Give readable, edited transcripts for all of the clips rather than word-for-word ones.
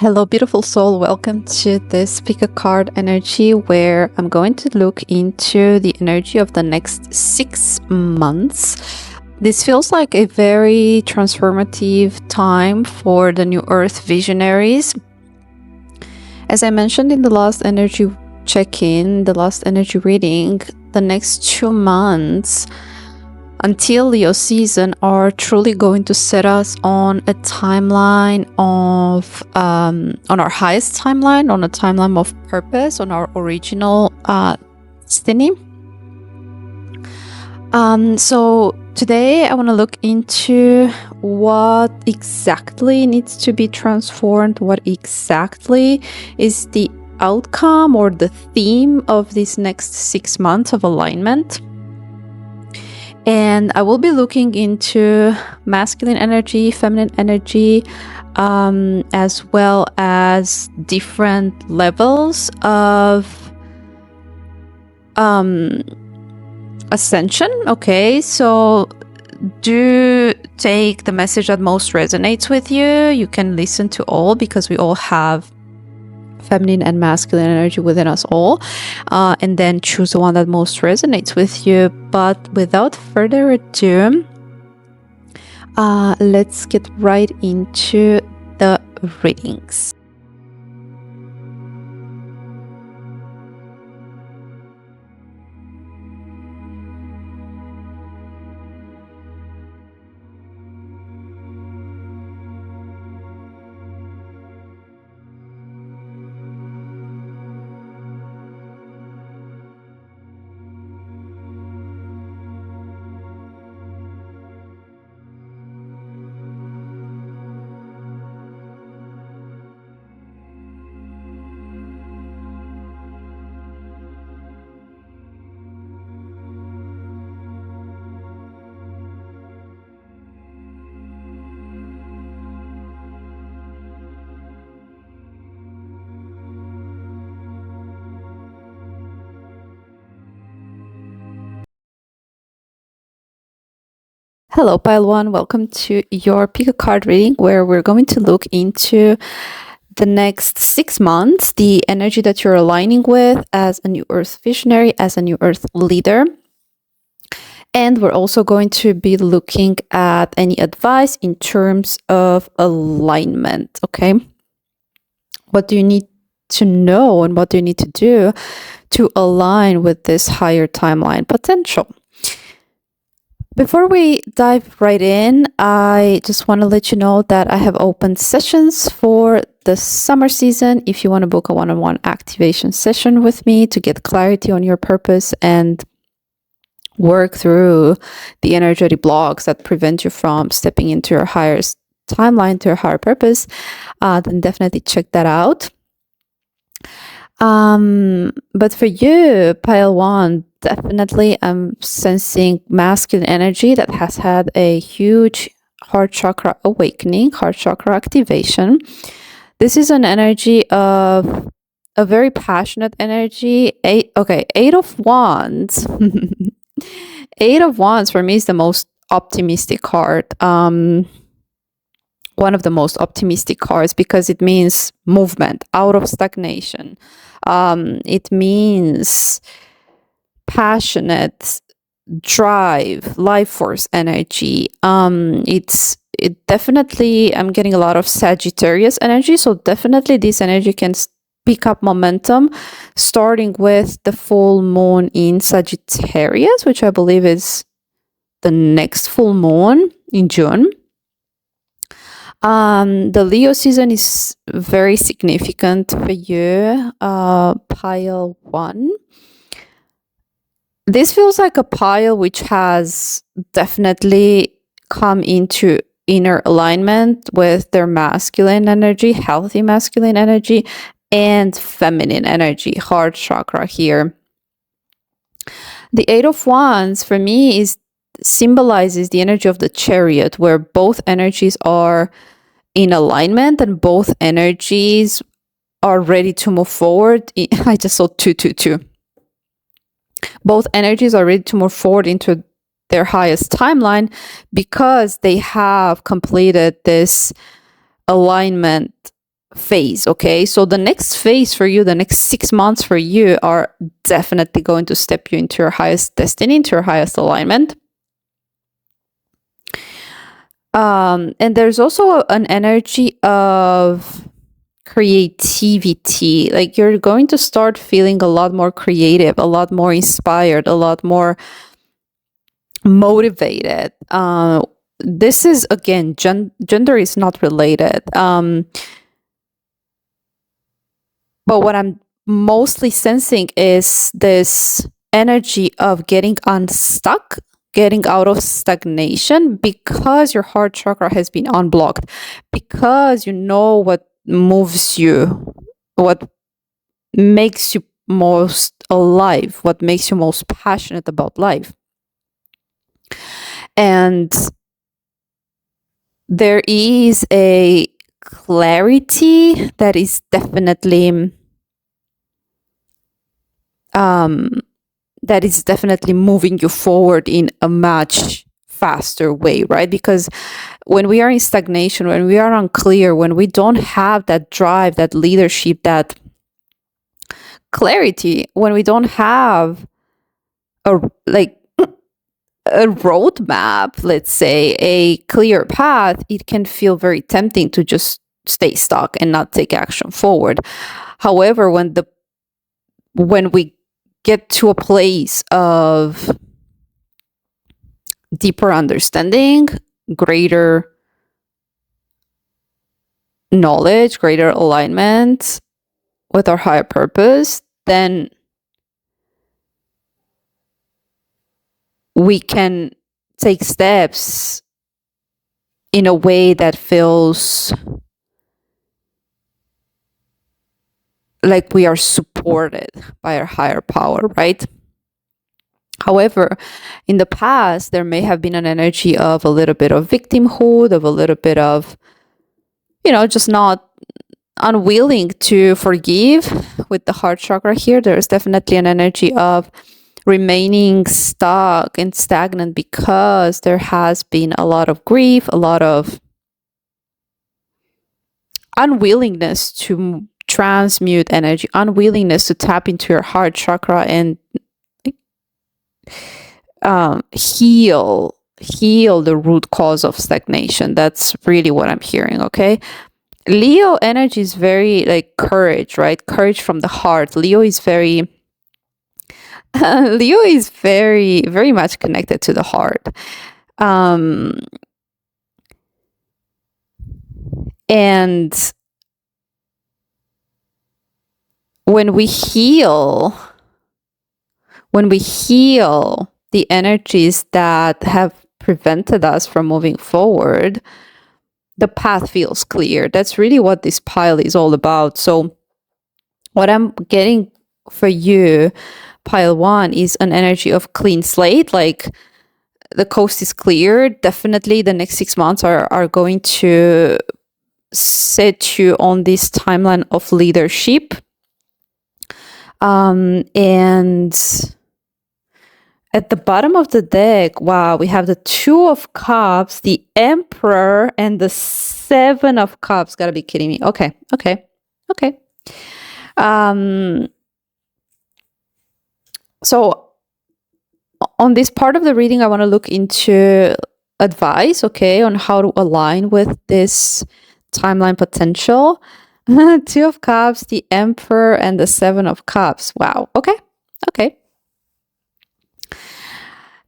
Hello, beautiful soul. Welcome to this pick a card energy where I'm going to look into the energy of the next 6 months. This feels like a very transformative time for the New Earth visionaries. As I mentioned in the last energy check-in, the last energy reading, the next 2 months until Leo season are truly going to set us on a timeline of on our highest timeline, on a timeline of purpose, on our original destiny. So today I want to look into what exactly needs to be transformed, what exactly is the outcome or the theme of this next 6 months of alignment. And I will be looking into masculine energy, feminine energy, as well as different levels of ascension. Okay, so do take the message that most resonates with you. You can listen to all because we all have feminine and masculine energy within us all, and then choose the one that most resonates with you. But without further ado, let's get right into the readings. Hello, Pile 1. Welcome to your pick a card reading where we're going to look into the next 6 months, the energy that you're aligning with as a New Earth visionary, as a New Earth leader. And we're also going to be looking at any advice in terms of alignment, okay? What do you need to know and what do you need to do to align with this higher timeline potential? Before we dive right in, I just want to let you know that I have opened sessions for the summer season. If you want to book a one-on-one activation session with me to get clarity on your purpose and work through the energetic blocks that prevent you from stepping into your higher timeline, to your higher purpose, then definitely check that out. But for you, Pile 1, definitely I'm sensing masculine energy that has had a huge heart chakra awakening, heart chakra activation. This is an energy of a very passionate energy. Eight of Wands. 8 of Wands for me is the most optimistic card. One of the most optimistic cards because it means movement, out of stagnation. It means passionate drive, life force energy. It definitely, I'm getting a lot of Sagittarius energy, so definitely this energy can pick up momentum starting with the full moon in Sagittarius, which I believe is the next full moon in June. The Leo season is very significant for you, Pile 1. This feels like a pile which has definitely come into inner alignment with their masculine energy, healthy masculine energy, and feminine energy, heart chakra here. The 8 of Wands for me symbolizes the energy of the Chariot, where both energies are in alignment and both energies are ready to move forward. I just saw 222. Both energies are ready to move forward into their highest timeline because they have completed this alignment phase. Okay, so the next phase for you, the next 6 months for you, are definitely going to step you into your highest destiny, into your highest alignment. And there's also an energy of creativity. Like, you're going to start feeling a lot more creative, a lot more inspired, a lot more motivated. This is, again, gender is not related. But what I'm mostly sensing is this energy of getting unstuck, getting out of stagnation, because your heart chakra has been unblocked, because you know what moves you, what makes you most alive, what makes you most passionate about life. And there is a clarity that is definitely moving you forward in a much faster way, right? Because when we are in stagnation, when we are unclear, when we don't have that drive, that leadership, that clarity, when we don't have a roadmap, let's say, a clear path, it can feel very tempting to just stay stuck and not take action forward. However, when we get to a place of deeper understanding, greater knowledge, greater alignment with our higher purpose, then we can take steps in a way that feels like we are supported by our higher power, right? However, in the past, there may have been an energy of a little bit of victimhood, of a little bit of, just not unwilling to forgive. With the heart chakra here, there's definitely an energy of remaining stuck and stagnant because there has been a lot of grief, a lot of unwillingness to transmute energy, unwillingness to tap into your heart chakra and heal the root cause of stagnation. That's really what I'm hearing. Okay, Leo energy is very like courage, right? Courage from the heart. Leo is very very much connected to the heart. And when we heal the energies that have prevented us from moving forward, the path feels clear. That's really what this pile is all about. So what I'm getting for you, pile 1, is an energy of clean slate. Like, the coast is clear. Definitely the next 6 months are going to set you on this timeline of leadership. And at the bottom of the deck, wow, we have the 2 of Cups, the Emperor, and the 7 of Cups. Gotta be kidding me. Okay. So on this part of the reading, I want to look into advice, okay, on how to align with this timeline potential. 2 of Cups, the Emperor, and the 7 of Cups. Wow. Okay.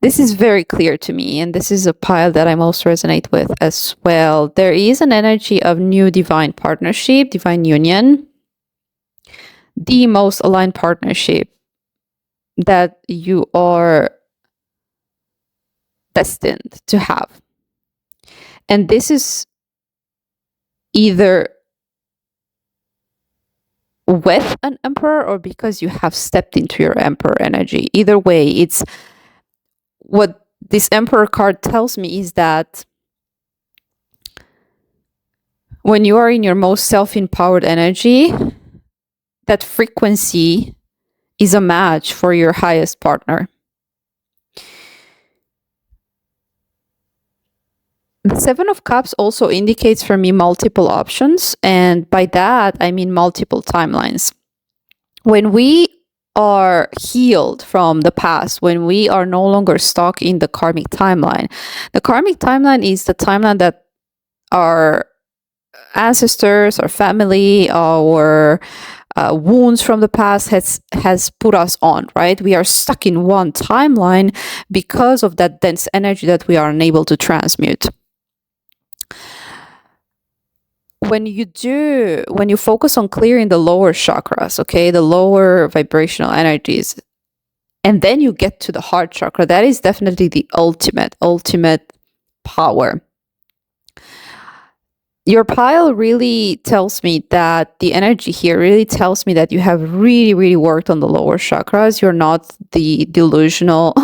This is very clear to me, and this is a pile that I most resonate with as well. There is an energy of new divine partnership, divine union, the most aligned partnership that you are destined to have. And this is either with an emperor or because you have stepped into your emperor energy. Either way, it's what this emperor card tells me is that when you are in your most self-empowered energy, that frequency is a match for your highest partner. The Seven of Cups also indicates for me multiple options, and by that I mean multiple timelines. When we are healed from the past, when we are no longer stuck in the karmic timeline is the timeline that our ancestors, our family, our wounds from the past has put us on, right? We are stuck in one timeline because of that dense energy that we are unable to transmute. When you focus on clearing the lower chakras, okay, the lower vibrational energies, and then you get to the heart chakra, that is definitely the ultimate power. Your pile really tells me that the energy here really tells me that you have really worked on the lower chakras. You're not the delusional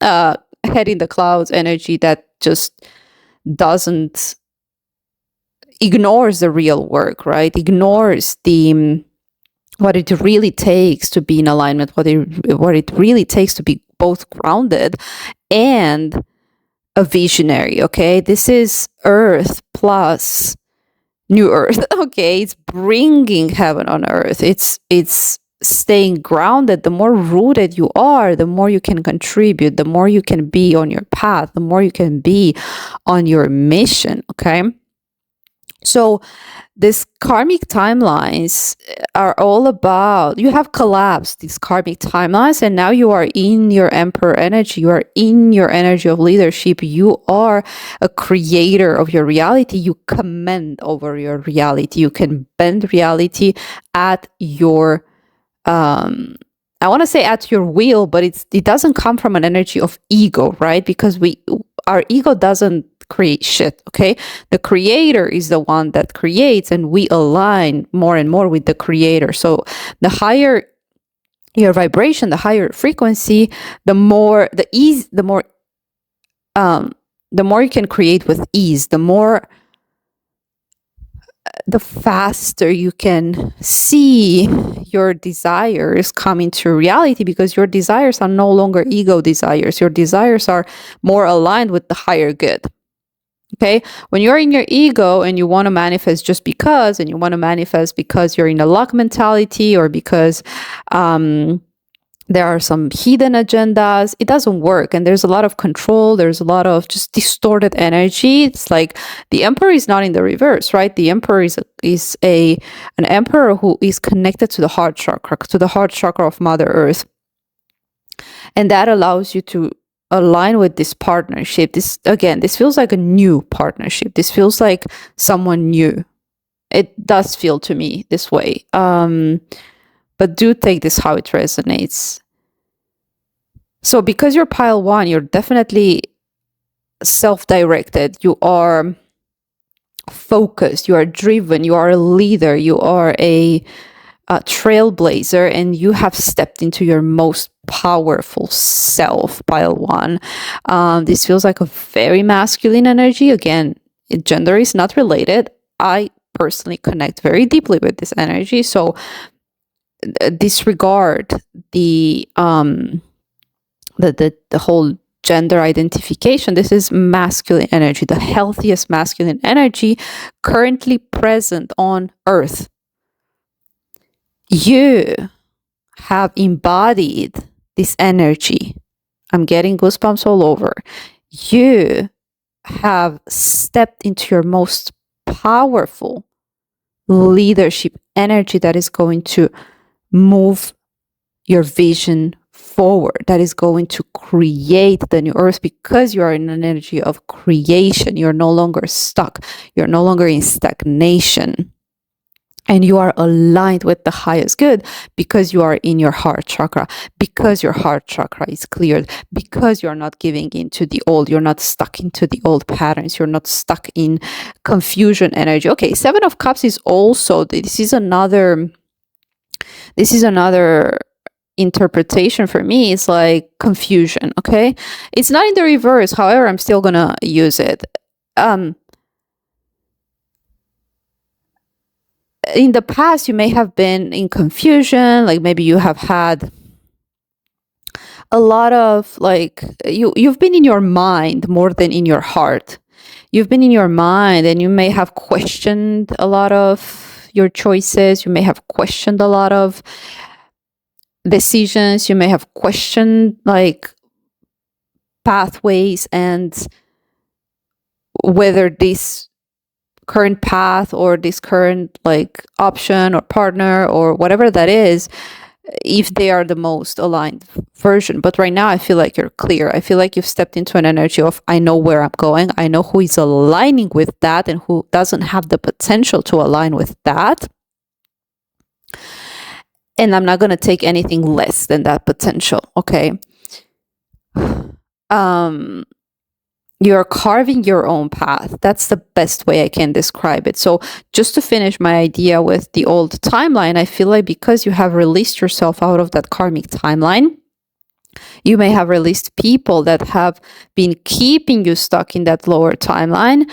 head in the clouds energy that just ignores the real work, right? Ignores what it really takes to be in alignment, what it really takes to be both grounded and a visionary, okay? This is Earth plus New Earth, okay? It's bringing heaven on earth. It's staying grounded. The more rooted you are, the more you can contribute, the more you can be on your path, the more you can be on your mission, okay? So these karmic timelines are all about, you have collapsed these karmic timelines, and now you are in your emperor energy. You are in your energy of leadership. You are a creator of your reality. You command over your reality. You can bend reality at your I want to say at your will, but it doesn't come from an energy of ego, right? Because our ego doesn't create shit, okay? The creator is the one that creates, and we align more and more with the creator. So the higher your vibration, the higher frequency, the more you can create with ease, the faster you can see your desires come into reality, because your desires are no longer ego desires. Your desires are more aligned with the higher good. Okay, when you're in your ego and you want to manifest just because, and you want to manifest because you're in a luck mentality, or because there are some hidden agendas, it doesn't work. And there's a lot of control. There's a lot of just distorted energy. It's like the emperor is not in the reverse, right? The emperor is an emperor who is connected to the heart chakra of Mother Earth. And that allows you to align with this partnership. This feels like a new partnership. This feels like someone new. It does feel to me this way. But do take this how it resonates. So because you're pile 1, you're definitely self-directed. You are focused. You are driven. You are a leader. You are a trailblazer, and you have stepped into your most powerful self, pile 1. This feels like a very masculine energy. Again, gender is not related. I personally connect very deeply with this energy. So disregard the whole gender identification. This is masculine energy, the healthiest masculine energy currently present on earth. You have embodied this energy. I'm getting goosebumps all over. You have stepped into your most powerful leadership energy that is going to move your vision forward, that is going to create the new earth, because you are in an energy of creation. You're no longer stuck. You're no longer in stagnation. And you are aligned with the highest good, because you are in your heart chakra, because your heart chakra is cleared, because you're not giving into the old. You're not stuck into the old patterns. You're not stuck in confusion energy. Okay, 7 of Cups is also, this is another interpretation for me. It's like confusion, okay? It's not in the reverse. However, I'm still gonna use it. In the past, you may have been in confusion. Like maybe you have had a lot of you've been in your mind more than in your heart. you've been in your mind and you may have questioned a lot of your choices. You may have questioned a lot of decisions. You may have questioned like pathways and whether this current path or this current like option or partner or whatever that is, if they are the most aligned version. But right now I feel like you're clear. I feel like you've stepped into an energy of, I know where I'm going. I know who is aligning with that and who doesn't have the potential to align with that. And I'm not going to take anything less than that potential. Okay. You're carving your own path. That's the best way I can describe it. So just to finish my idea with the old timeline, I feel like because you have released yourself out of that karmic timeline, you may have released people that have been keeping you stuck in that lower timeline.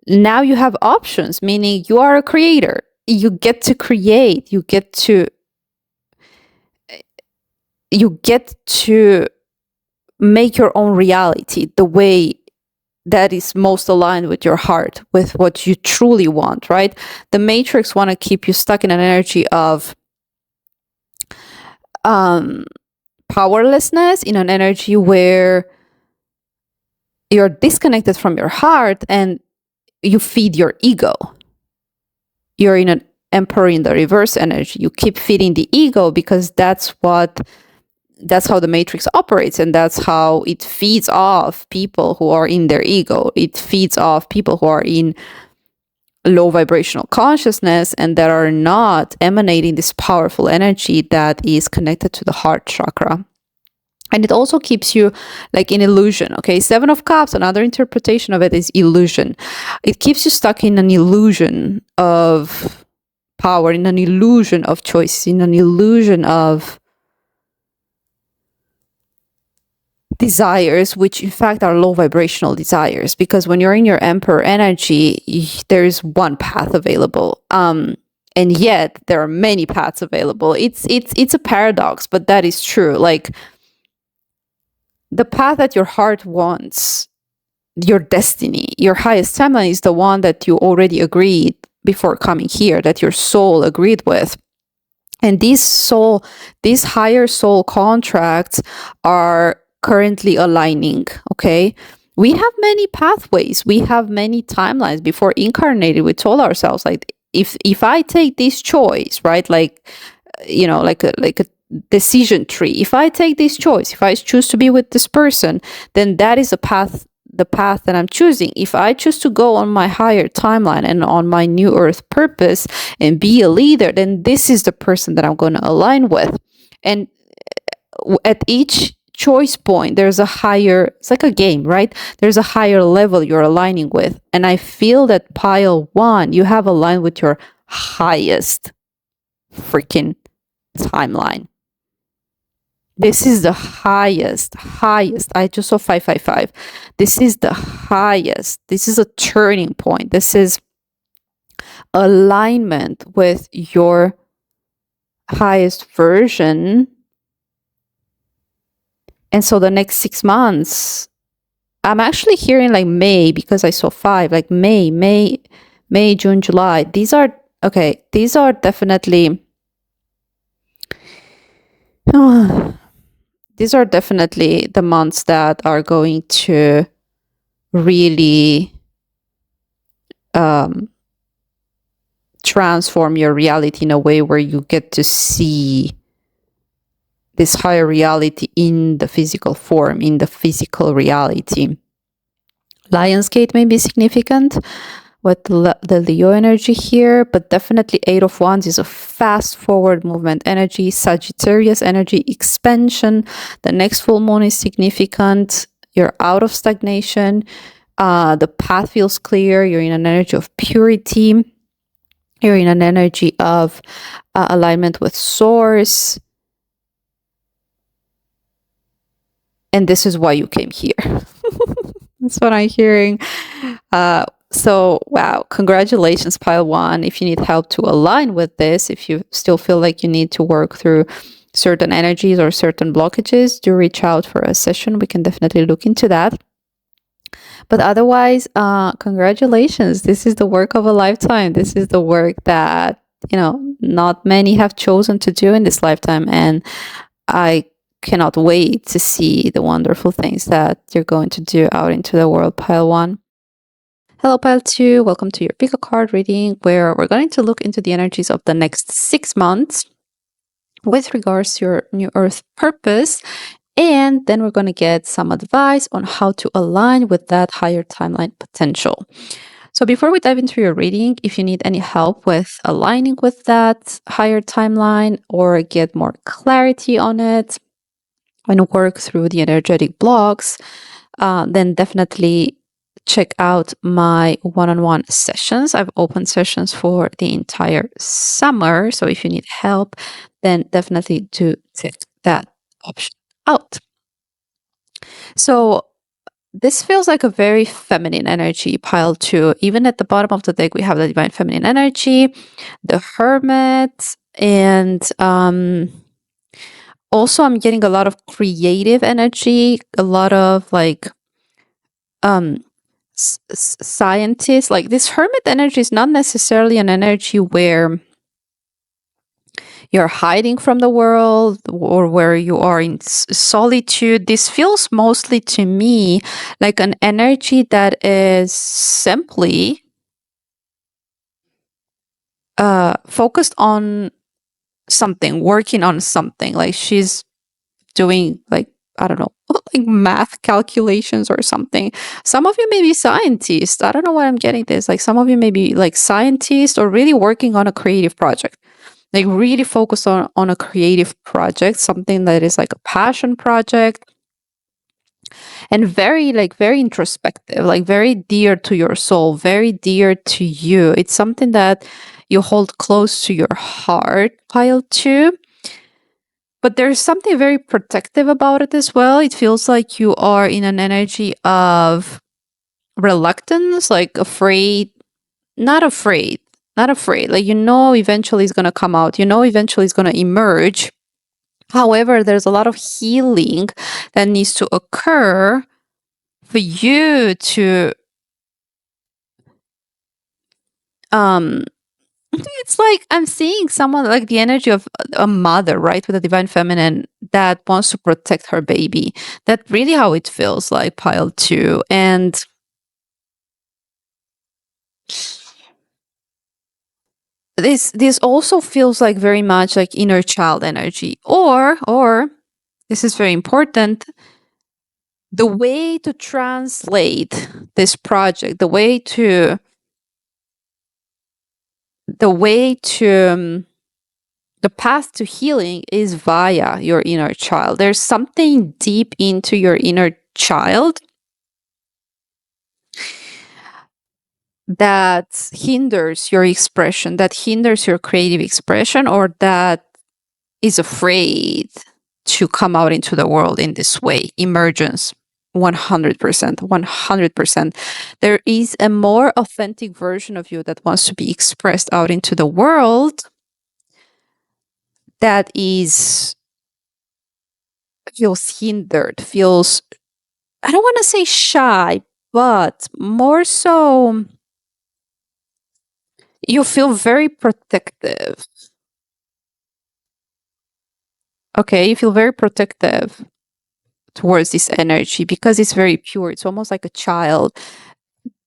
Now you have options, meaning you are a creator. You get to create. You get to make your own reality the way that is most aligned with your heart, with what you truly want, right? The Matrix want to keep you stuck in an energy of powerlessness, in an energy where you're disconnected from your heart and you feed your ego. You're in an emperor in the reverse energy. You keep feeding the ego because that's how the Matrix operates, and that's how it feeds off people who are in their ego. It feeds off people who are in low vibrational consciousness and that are not emanating this powerful energy that is connected to the heart chakra. And it also keeps you like in illusion. Okay, 7 of Cups, another interpretation of it is illusion. It keeps you stuck in an illusion of power, in an illusion of choice, in an illusion of desires, which in fact are low vibrational desires, because when you're in your emperor energy, there's one path available, and yet there are many paths available. It's a paradox, but that is true. Like the path that your heart wants, your destiny, your highest timeline is the one that you already agreed before coming here, that your soul agreed with. And these higher soul contracts are currently aligning. Okay, we have many pathways, we have many timelines. Before incarnated, we told ourselves like, if I take this choice, right, like like a decision tree, if I take this choice, if I choose to be with this person, then that is the path that I'm choosing. If I choose to go on my higher timeline and on my new earth purpose and be a leader, then this is the person that I'm going to align with. And at each choice point, there's a higher, it's like a game, right? There's a higher level you're aligning with. And I feel that pile 1, you have aligned with your highest freaking timeline. This is the highest. I just saw 555. This is the highest. This is a turning point. This is alignment with your highest version. And so the next 6 months, I'm actually hearing like May, because I saw 5, like May, June, July. These are definitely the months that are going to really transform your reality in a way where you get to see this higher reality in the physical form, in the physical reality. Lionsgate may be significant with the Leo energy here, but definitely 8 of Wands is a fast forward movement energy. Sagittarius energy, expansion. The next full moon is significant. You're out of stagnation. The path feels clear. You're in an energy of purity. You're in an energy of alignment with source. And this is why you came here. That's what I'm hearing. So, wow, congratulations, pile 1. If you need help to align with this, if you still feel like you need to work through certain energies or certain blockages, do reach out for a session. We can definitely look into that. But otherwise, congratulations. This is the work of a lifetime. This is the work that, not many have chosen to do in this lifetime. And I cannot wait to see the wonderful things that you're going to do out into the world, Pile 1. Hello, Pile 2. Welcome to your pick a card reading, where we're going to look into the energies of the next 6 months with regards to your new earth purpose. And then we're going to get some advice on how to align with that higher timeline potential. So before we dive into your reading, if you need any help with aligning with that higher timeline or get more clarity on it and work through the energetic blocks, then definitely check out my one-on-one sessions. I've opened sessions for the entire summer. So if you need help, then definitely do check that option out. So this feels like a very feminine energy, Pile 2. Even at the bottom of the deck, we have the divine feminine energy, the hermit, and also I'm getting a lot of creative energy, a lot of like scientists. Like this hermit energy is not necessarily an energy where you're hiding from the world or where you are in solitude. This feels mostly to me like an energy that is simply focused on something, working on something. Like she's doing like, I don't know, like math calculations or something. Some of you may be scientists. I don't know why I'm getting this. Like some of you may be like scientists or really working on a creative project. Like really focus on a creative project, something that is like a passion project, and very introspective, like very dear to your soul, very dear to you. It's something that you hold close to your heart, Pile 2. But there's something very protective about it as well. It feels like you are in an energy of reluctance, like afraid, not afraid. Like, eventually it's going to come out. Eventually it's going to emerge. However, there's a lot of healing that needs to occur for you to, it's like I'm seeing someone like the energy of a mother, right? With a divine feminine that wants to protect her baby. That's really how it feels like, Pile 2. And this also feels like very much like inner child energy, or this is very important, the way to translate this project, the way to the path to healing is via your inner child. There's something deep into your inner child that hinders your expression, that hinders your creative expression, or that is afraid to come out into the world in this way. Emergence. 100%. 100%. There is a more authentic version of you that wants to be expressed out into the world that feels hindered, feels, I don't want to say shy, but more so you feel very protective. Okay, you feel very protective towards this energy because it's very pure. It's almost like a child.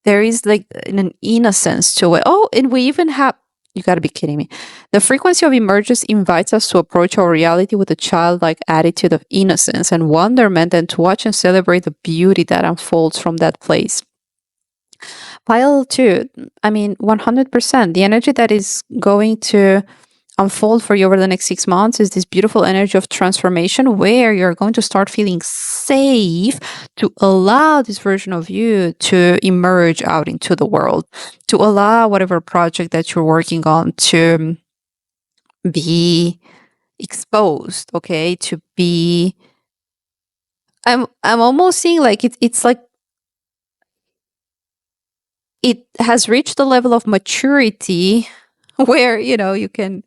There is like an innocence to it. Oh, and we even have, you gotta be kidding me. The frequency of emergence invites us to approach our reality with a childlike attitude of innocence and wonderment, and to watch and celebrate the beauty that unfolds from that place. Pile 2, I mean, 100%. The energy that is going to unfold for you over the next 6 months is this beautiful energy of transformation, where you're going to start feeling safe to allow this version of you to emerge out into the world, to allow whatever project that you're working on to be exposed, okay? To be, I'm almost seeing like it's like it has reached the level of maturity where, you can,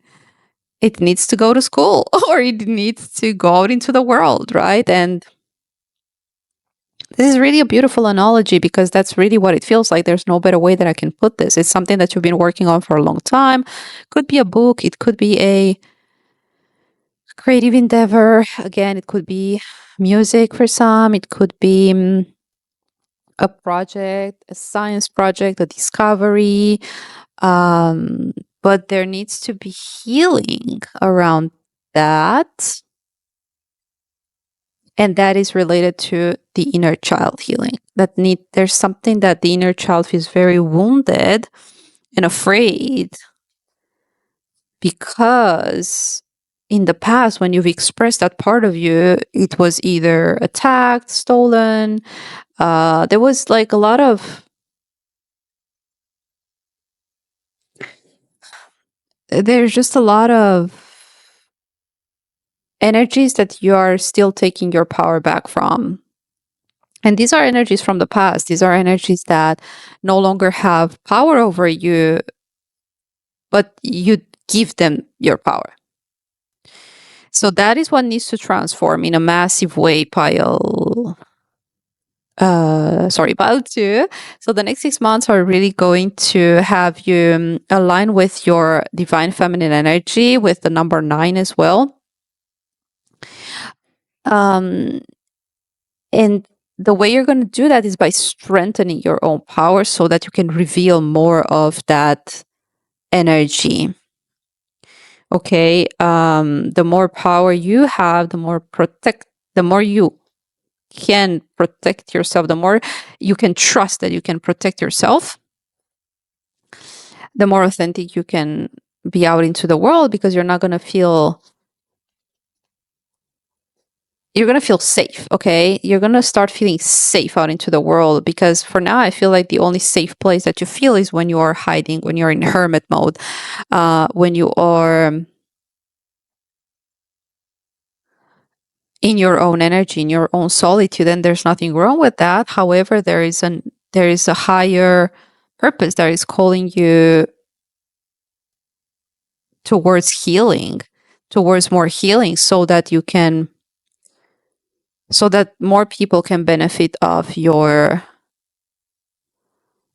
it needs to go to school or it needs to go out into the world, right? And This is really a beautiful analogy because that's really what it feels like. There's no better way that I can put this. It's something that you've been working on for a long time. Could be a book, it could be a creative endeavor. Again, it could be music for some, it could be a project, a science project, a discovery. But there needs to be healing around that. And that is related to the inner child healing. There's something that the inner child feels very wounded and afraid because in the past, when you've expressed that part of you, it was either attacked, stolen. There was like a lot of there's just a lot of energies that you are still taking your power back from. And these are energies from the past. These are energies that no longer have power over you, but you give them your power. So that is what needs to transform in a massive way, pile. Pile 2. So the next 6 months are really going to have you align with your divine feminine energy, with the number 9 as well. And the way you're going to do that is by strengthening your own power so that you can reveal more of that energy. Okay. The more power you have, the more you can protect yourself, the more you can trust that you can protect yourself, the more authentic you can be out into the world, because you're going to feel safe. Okay. You're going to start feeling safe out into the world, because for now, I feel like the only safe place that you feel is when you are hiding, when you're in hermit mode, when you are in your own energy, in your own solitude, and there's nothing wrong with that. However, there is a higher purpose that is calling you towards healing, towards more healing, so that more people can benefit of your.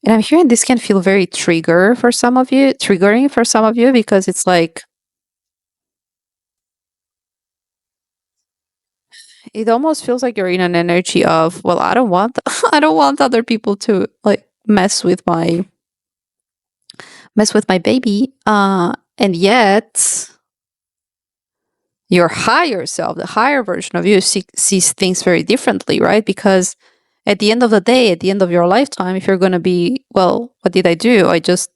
And I'm hearing this can feel very triggering for some of you, because it's like, it almost feels like you're in an energy of, well, I don't want I don't want other people to like mess with my baby, and yet your higher self, the higher version of you, sees things very differently, right? Because at the end of the day, at the end of your lifetime, if you're going to be, well, what did I do? I just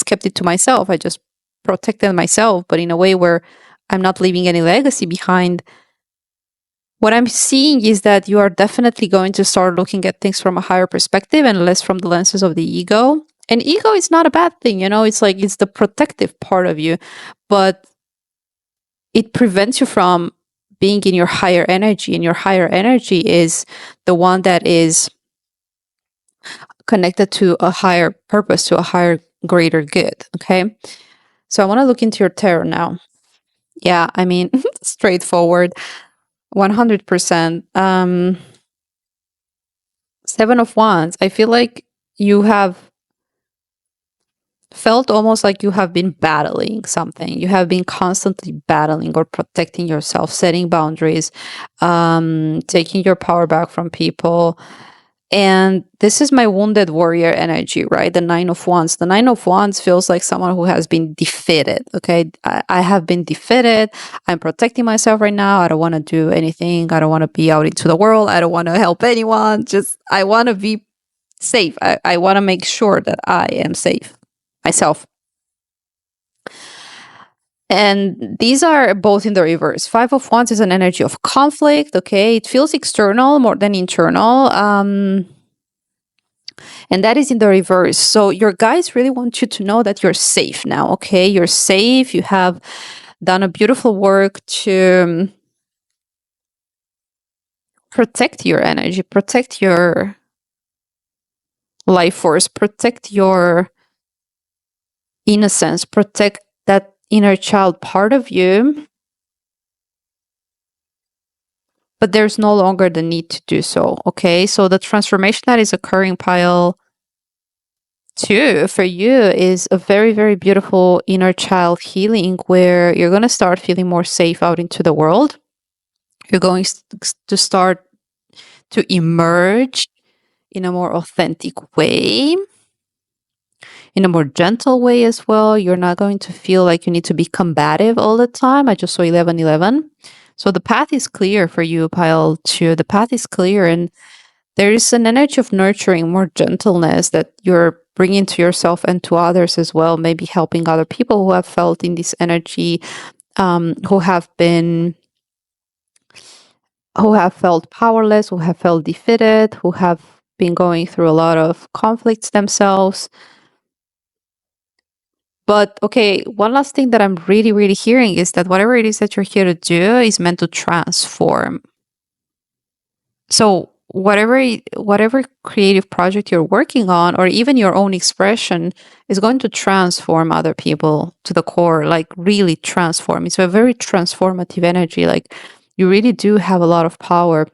kept it to myself. I just protected myself, but in a way where I'm not leaving any legacy behind. What I'm seeing is that you are definitely going to start looking at things from a higher perspective and less from the lenses of the ego. And ego is not a bad thing, it's like, it's the protective part of you, but it prevents you from being in your higher energy. And your higher energy is the one that is connected to a higher purpose, to a higher, greater good. Okay. So I want to look into your tarot now. Yeah, I mean, straightforward, 100%. 7 of Wands. I feel like you have felt almost like you have been battling something. You have been constantly battling or protecting yourself, setting boundaries, taking your power back from people. And this is my wounded warrior energy, right? The 9 of Wands. The 9 of Wands feels like someone who has been defeated. Okay. I have been defeated. I'm protecting myself right now. I don't want to do anything. I don't want to be out into the world. I don't want to help anyone. I want to be safe. I want to make sure that I am safe myself. And these are both in the reverse. 5 of Wands is an energy of conflict. Okay. It feels external more than internal. And that is in the reverse. So your guides really want you to know that you're safe now. Okay. You're safe. You have done a beautiful work to protect your energy, protect your life force, protect your innocence, protect that inner child part of you. but there's no longer the need to do so. Okay, so the transformation that is occurring, pile 2, for you is a very, very beautiful inner child healing where you're going to start feeling more safe out into the world. You're going to start to emerge in a more authentic way, in a more gentle way as well. You're not going to feel like you need to be combative all the time. I just saw 1111. So the path is clear for you, pile 2. The path is clear, and there is an energy of nurturing, more gentleness that you're bringing to yourself and to others as well, maybe helping other people who have felt in this energy, who have felt powerless, who have felt defeated, who have been going through a lot of conflicts themselves. But okay, one last thing that I'm really, really hearing is that whatever it is that you're here to do is meant to transform. So whatever creative project you're working on, or even your own expression, is going to transform other people to the core, like really transform. It's a very transformative energy. Like you really do have a lot of power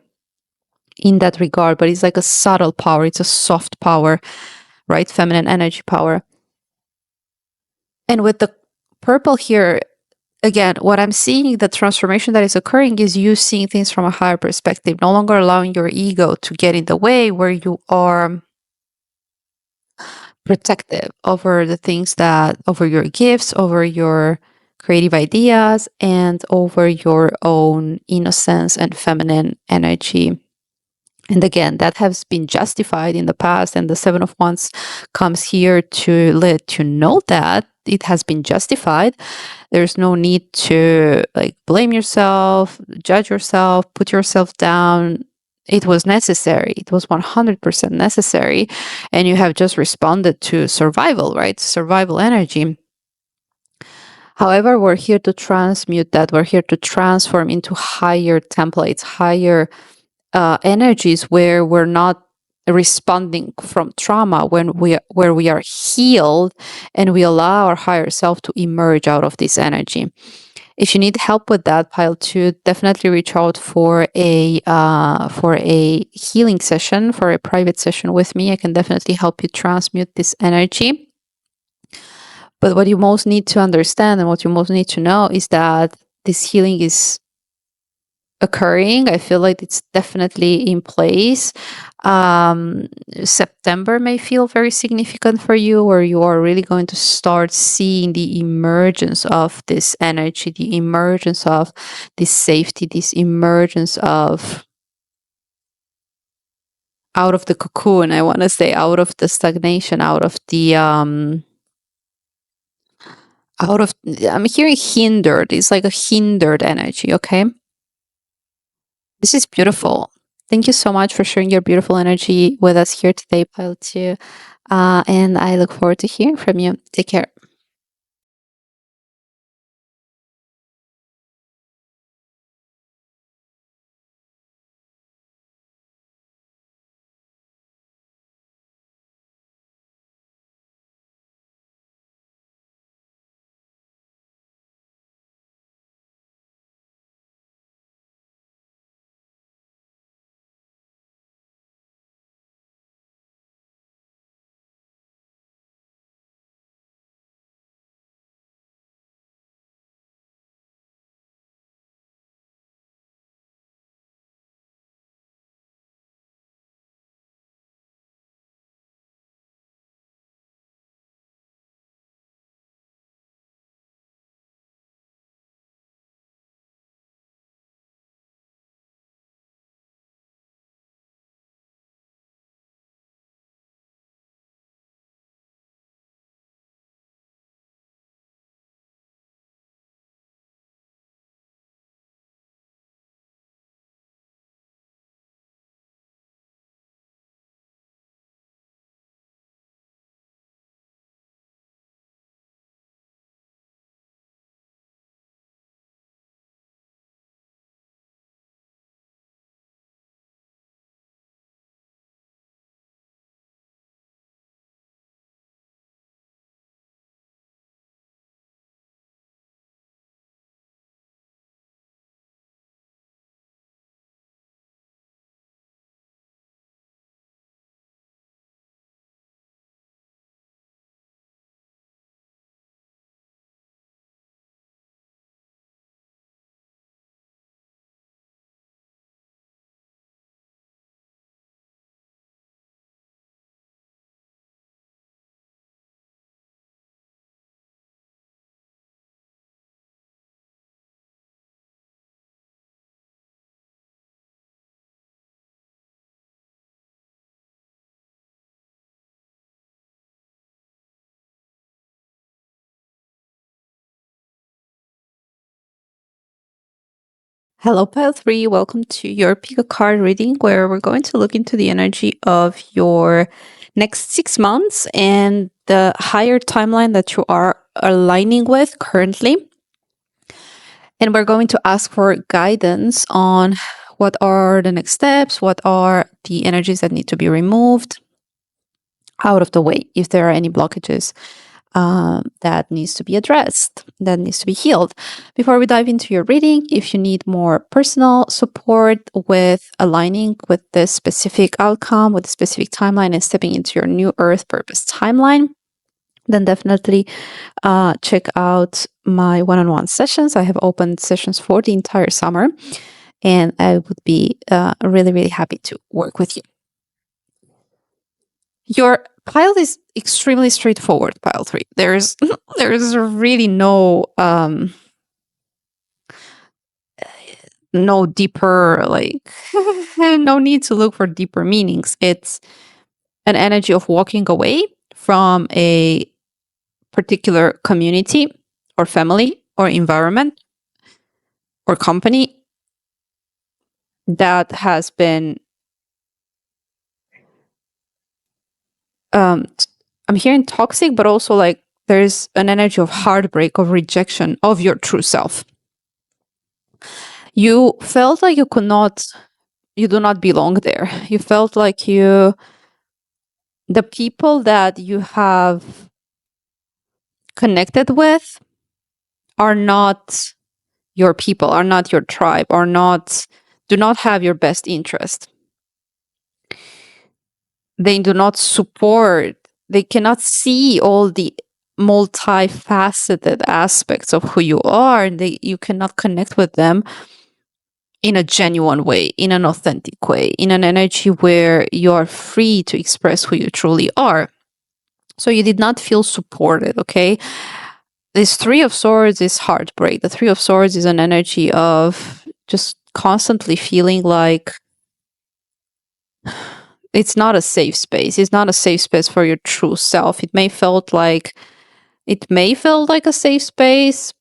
in that regard, but it's like a subtle power. It's a soft power, right? Feminine energy power. And with the purple here, again, what I'm seeing, the transformation that is occurring is you seeing things from a higher perspective, no longer allowing your ego to get in the way, where you are protective over the things that, over your gifts, over your creative ideas, and over your own innocence and feminine energy. And again, that has been justified in the past, and the Seven of Wands comes here to let you know that it has been justified. There's no need to like blame yourself, judge yourself, put yourself down. It was necessary. It was 100% necessary. And you have just responded to survival, right? Survival energy. However, we're here to transmute that. We're here to transform into higher templates, higher energies where we're not responding from trauma, where we are healed and we allow our higher self to emerge out of this energy. If you need help with that, pile 2, definitely reach out for a healing session, for a private session with me. I can definitely help you transmute this energy. But what you most need to understand and what you most need to know is that this healing is occurring. I feel like it's definitely in place. September may feel very significant for you, where you are really going to start seeing the emergence of this energy, the emergence of this safety, this emergence of out of the cocoon. I want to say out of the stagnation, out of I'm hearing hindered. It's like a hindered energy. Okay. This is beautiful. Thank you so much for sharing your beautiful energy with us here today, Pile 2. And I look forward to hearing from you. Take care. Hello, Pile 3. Welcome to your Pick a Card reading, where we're going to look into the energy of your next 6 months and the higher timeline that you are aligning with currently. And we're going to ask for guidance on what are the next steps, what are the energies that need to be removed out of the way, if there are any blockages that needs to be addressed, that needs to be healed. Before we dive into your reading, if you need more personal support with aligning with this specific outcome, with a specific timeline, and stepping into your new Earth purpose timeline, then definitely check out my one-on-one sessions. I have opened sessions for the entire summer, and I would be really, really happy to work with you. Your pile is extremely straightforward, pile 3. There's really no deeper, like no need to look for deeper meanings. It's an energy of walking away from a particular community or family or environment or company that has been I'm hearing toxic, but also like there's an energy of heartbreak, of rejection of your true self. You felt like you do not belong there. You felt like the people that you have connected with are not your people, are not your tribe, do not have your best interest. They do not support, they cannot see all the multifaceted aspects of who you are. You cannot connect with them in a genuine way, in an authentic way, in an energy where you are free to express who you truly are. So you did not feel supported, okay? This Three of Swords is heartbreak. The Three of Swords is an energy of just constantly feeling like it's not a safe space. It's not a safe space for your true self. It may feel like a safe space.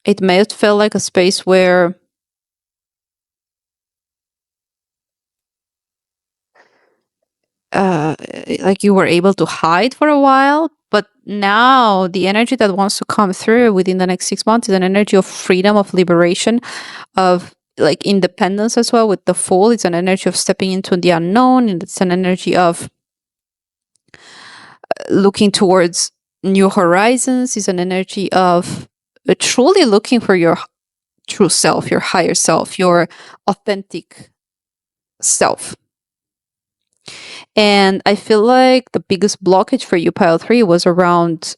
It may feel like a space where like you were able to hide for a while, but now the energy that wants to come through within the next 6 months is an energy of freedom, of liberation, of like independence as well. With the Fool, it's an energy of stepping into the unknown, and it's an energy of looking towards new horizons. It's an energy of truly looking for your true self, your higher self, your authentic self. And I feel like the biggest blockage for you, pile 3, was around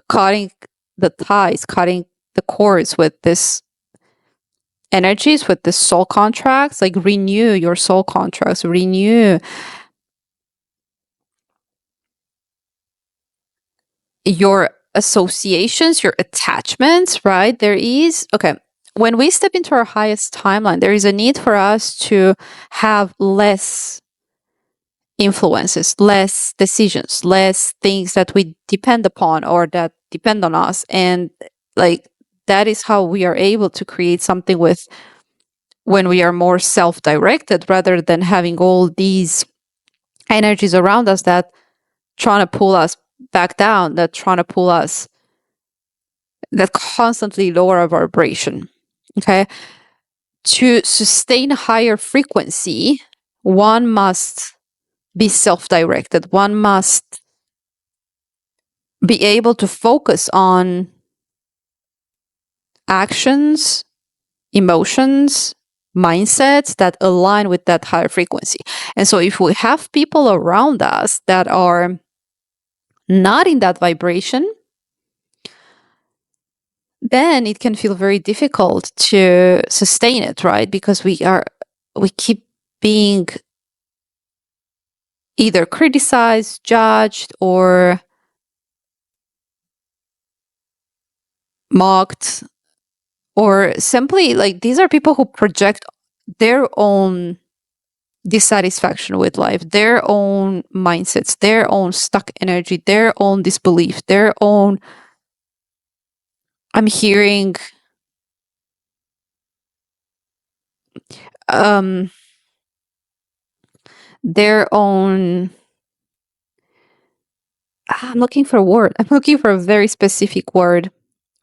cutting the ties, cutting the cords with this energies, with this soul contracts. Like renew your soul contracts, renew your associations, your attachments, right? When we step into our highest timeline, there is a need for us to have less influences, less decisions, less things that we depend upon or that depend on us. And like that is how we are able to create something with when we are more self-directed, rather than having all these energies around us that trying to pull us back down, that constantly lower our vibration. Okay. To sustain a higher frequency, one must be self-directed. One must be able to focus on actions, emotions, mindsets that align with that higher frequency. And so if we have people around us that are not in that vibration, then it can feel very difficult to sustain it, right? Because we keep being either criticized, judged, or mocked, or simply like these are people who project their own dissatisfaction with life, their own mindsets, their own stuck energy, their own disbelief, their own. I'm hearing um, their own. I'm looking for a word. I'm looking for a very specific word.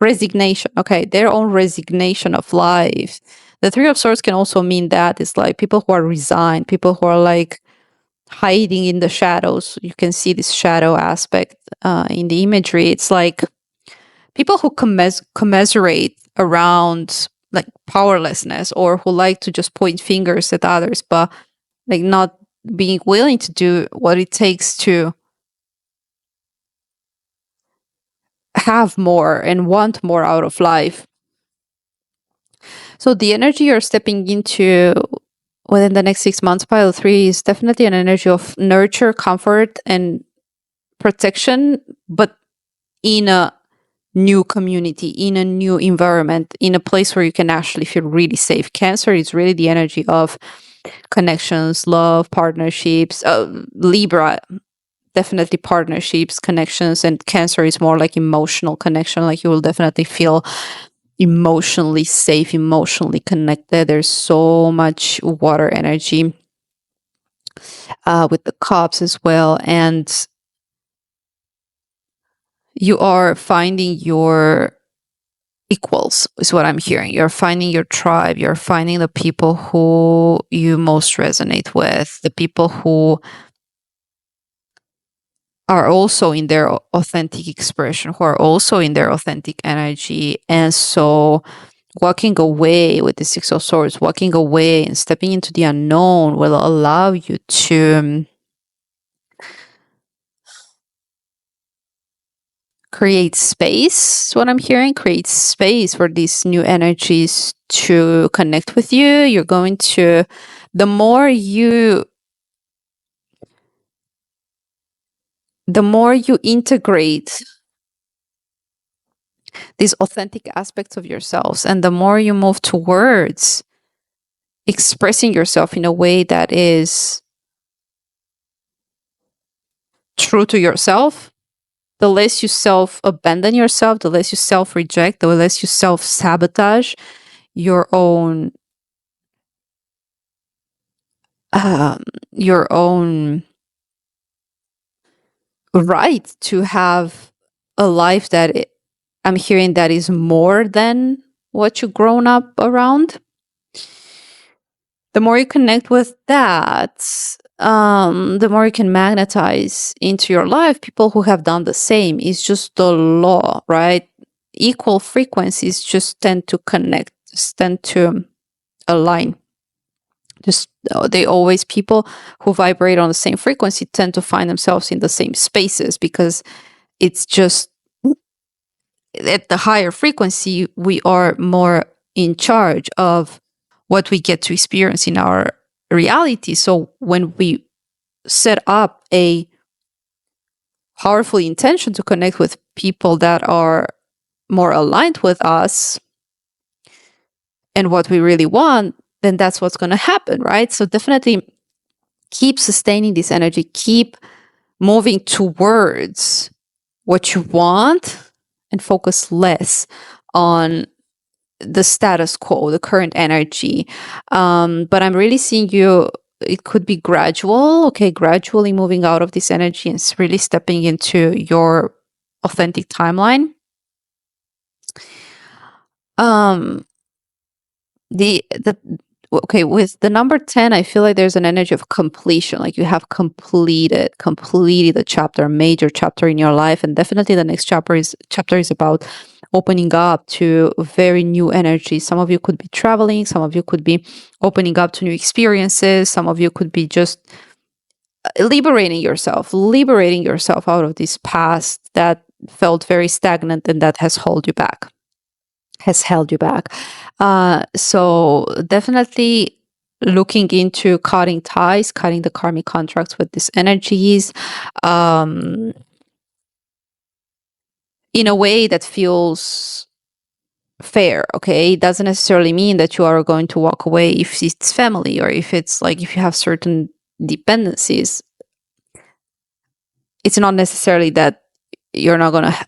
Resignation. Okay, their own resignation of life. The Three of Swords can also mean that it's like people who are resigned, people who are like hiding in the shadows. You can see this shadow aspect in the imagery. It's like people who commiserate around like powerlessness, or who like to just point fingers at others, but like not being willing to do what it takes to have more and want more out of life. So the energy you're stepping into within the next 6 months, pile 3, is definitely an energy of nurture, comfort, and protection, but in a new community, in a new environment, in a place where you can actually feel really safe. Cancer is really the energy of connections, love, partnerships. Libra, definitely partnerships, connections, and Cancer is more like emotional connection. Like you will definitely feel emotionally safe, emotionally connected. There's so much water energy with the cups as well. And you are finding your equals, is what I'm hearing. You're finding your tribe. You're finding the people who you most resonate with, the people who are also in their authentic expression, who are also in their authentic energy. And so walking away with the Six of Swords, walking away and stepping into the unknown will allow you to create space. What I'm hearing, create space for these new energies to connect with you. You're going to, the more you integrate these authentic aspects of yourselves, and the more you move towards expressing yourself in a way that is true to yourself, the less you self-abandon yourself, the less you self-reject, the less you self-sabotage your own your own right to have a life that I'm hearing that is more than what you've grown up around. The more you connect with that, the more you can magnetize into your life people who have done the same. It's just the law, right? Equal frequencies just tend to connect, just tend to align. Just they always, people who vibrate on the same frequency tend to find themselves in the same spaces, because it's just at the higher frequency we are more in charge of what we get to experience in our reality. So when we set up a powerful intention to connect with people that are more aligned with us and what we really want, then that's what's going to happen, right? So definitely keep sustaining this energy, keep moving towards what you want, and focus less on the status quo, the current energy. But I'm really seeing you, it could be gradual, okay, gradually moving out of this energy and really stepping into your authentic timeline. The okay, with the number 10, I feel like there's an energy of completion, like you have completed a chapter, a major chapter in your life. And definitely the next chapter is about opening up to very new energy. Some of you could be traveling, some of you could be opening up to new experiences, some of you could be just liberating yourself out of this past that felt very stagnant and that has held you back. So definitely looking into cutting ties, cutting the karmic contracts with these energies, in a way that feels fair. Okay, it doesn't necessarily mean that you are going to walk away if it's family, or if it's like if you have certain dependencies. It's not necessarily that you're not going to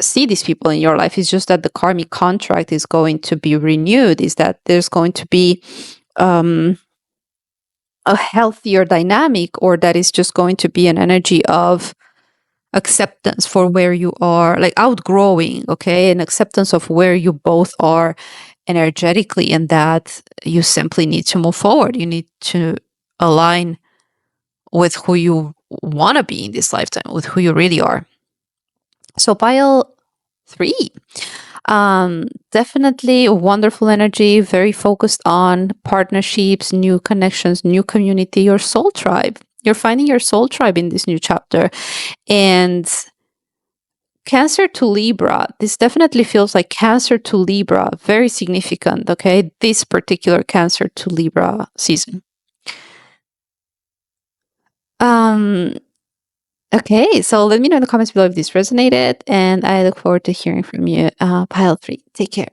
see these people in your life. It's just that the karmic contract is going to be renewed, is that there's going to be a healthier dynamic, or that is just going to be an energy of acceptance for where you are, like outgrowing, okay, and acceptance of where you both are energetically, and that you simply need to move forward. You need to align with who you want to be in this lifetime, with who you really are. So pile 3, definitely wonderful energy, very focused on partnerships, new connections, new community, your soul tribe. You're finding your soul tribe in this new chapter. And Cancer to Libra, this definitely feels like Cancer to Libra, very significant, okay? This particular Cancer to Libra season. Okay, so let me know in the comments below if this resonated, and I look forward to hearing from you. Pile 3, take care.